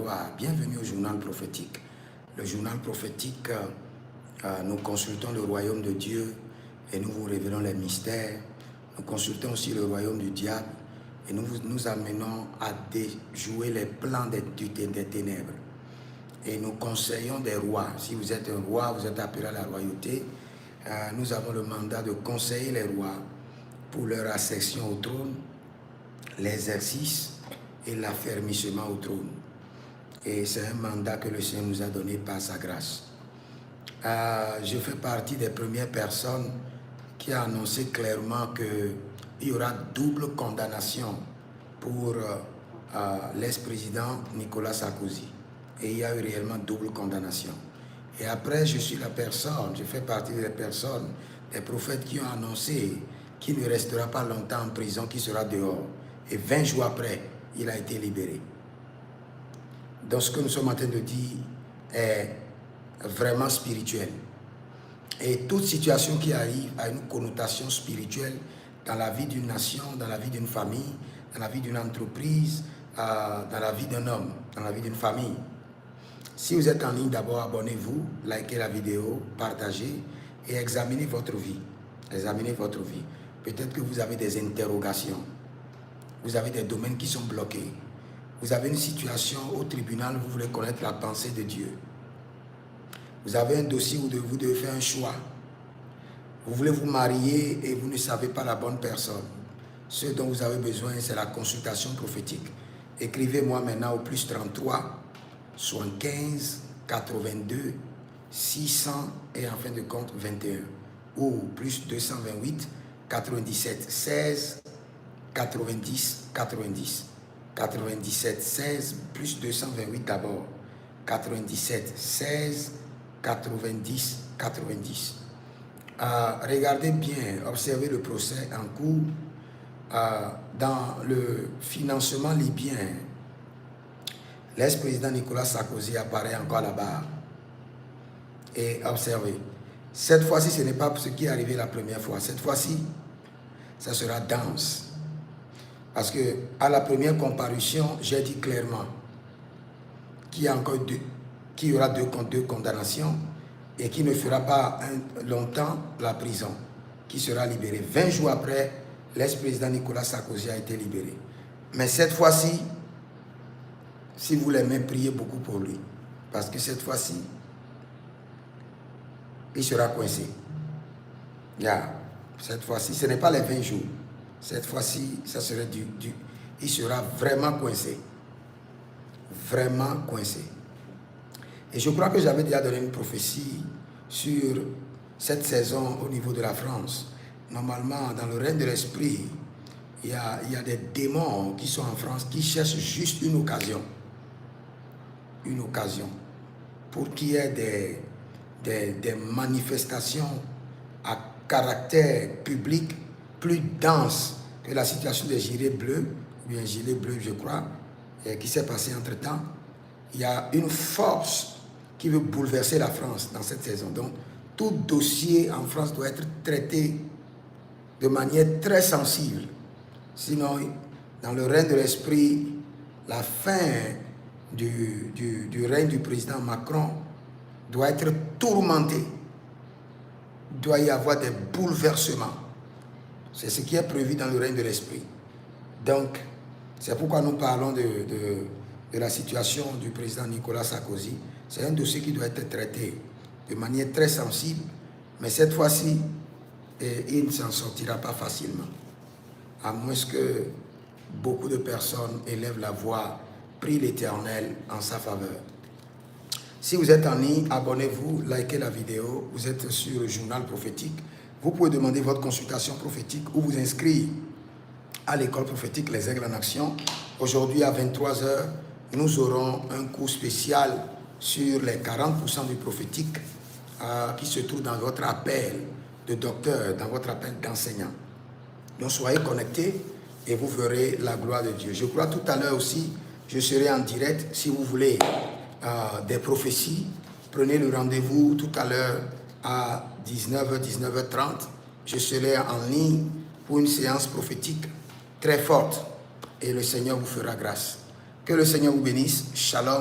gloire. Bienvenue au journal prophétique. Le journal prophétique, nous consultons le royaume de Dieu et nous vous révélons les mystères. Nous consultons aussi le royaume du diable et nous amenons à déjouer les plans des ténèbres. Et nous conseillons des rois. Si vous êtes un roi, vous êtes appelé à la royauté, nous avons le mandat de conseiller les rois pour leur accession au trône, l'exercice et l'affermissement au trône. Et c'est un mandat que le Seigneur nous a donné par sa grâce. Je fais partie des premières personnes qui a annoncé clairement qu'il y aura double condamnation pour l'ex-président Nicolas Sarkozy. Et il y a eu réellement double condamnation. Et après, je fais partie des personnes, des prophètes qui ont annoncé qu'il ne restera pas longtemps en prison, qu'il sera dehors. Et 20 jours après, il a été libéré. Donc ce que nous sommes en train de dire est vraiment spirituel. Et toute situation qui arrive a une connotation spirituelle dans la vie d'une nation, dans la vie d'une famille, dans la vie d'une entreprise, dans la vie d'un homme, dans la vie d'une famille. Si vous êtes en ligne, d'abord abonnez-vous, likez la vidéo, partagez et examinez votre vie. Examinez votre vie. Peut-être que vous avez des interrogations. Vous avez des domaines qui sont bloqués. Vous avez une situation au tribunal, vous voulez connaître la pensée de Dieu. Vous avez un dossier où vous devez faire un choix. Vous voulez vous marier et vous ne savez pas la bonne personne. Ce dont vous avez besoin, c'est la consultation prophétique. Écrivez-moi maintenant au plus 33 75 82 600 et en fin de compte 21 ou plus 228 97 16 90 90 97 16 plus 228 d'abord 97 16 90 90. Regardez bien, observez le procès en cours dans le financement libyen. L'ex-président Nicolas Sarkozy apparaît encore là-bas. Et observez, cette fois-ci, ce n'est pas ce qui est arrivé la première fois. Cette fois-ci, ça sera dense. Parce que à la première comparution, j'ai dit clairement qu'il y aura deux condamnations et qu'il ne fera pas longtemps la prison, qui sera libéré. 20 jours après, l'ex-président Nicolas Sarkozy a été libéré. Mais cette fois-ci, si vous l'aimez, priez beaucoup pour lui. Parce que cette fois-ci, il sera coincé. Cette fois-ci, ce n'est pas les 20 jours. Cette fois-ci, ça serait il sera vraiment coincé. Vraiment coincé. Et je crois que j'avais déjà donné une prophétie sur cette saison au niveau de la France. Normalement, dans le règne de l'esprit, il y a des démons qui sont en France qui cherchent juste une occasion. Une occasion pour qu'il y ait des manifestations à caractère public plus denses que la situation des gilets bleus, ou bien gilets bleus, je crois, qui s'est passé entre-temps. Il y a une force qui veut bouleverser la France dans cette saison. Donc, tout dossier en France doit être traité de manière très sensible. Sinon, dans le règne de l'esprit, la fin du règne du président Macron doit être tourmentée. Il doit y avoir des bouleversements. C'est ce qui est prévu dans le règne de l'esprit. Donc, c'est pourquoi nous parlons de la situation du président Nicolas Sarkozy. C'est un dossier qui doit être traité de manière très sensible, mais cette fois-ci, il ne s'en sortira pas facilement. À moins que beaucoup de personnes élèvent la voix, prient l'Éternel en sa faveur. Si vous êtes en ligne, abonnez-vous, likez la vidéo. Vous êtes sur le journal prophétique. Vous pouvez demander votre consultation prophétique ou vous inscrire à l'école prophétique Les Aigles en Action. Aujourd'hui à 23 h, nous aurons un cours spécial sur les 40% du prophétique qui se trouve dans votre appel de docteur, dans votre appel d'enseignant. Donc soyez connectés et vous verrez la gloire de Dieu. Je crois tout à l'heure aussi, je serai en direct. Si vous voulez des prophéties, prenez le rendez-vous tout à l'heure à 19 h, 19 h 30. Je serai en ligne pour une séance prophétique très forte et le Seigneur vous fera grâce. Que le Seigneur vous bénisse. Shalom.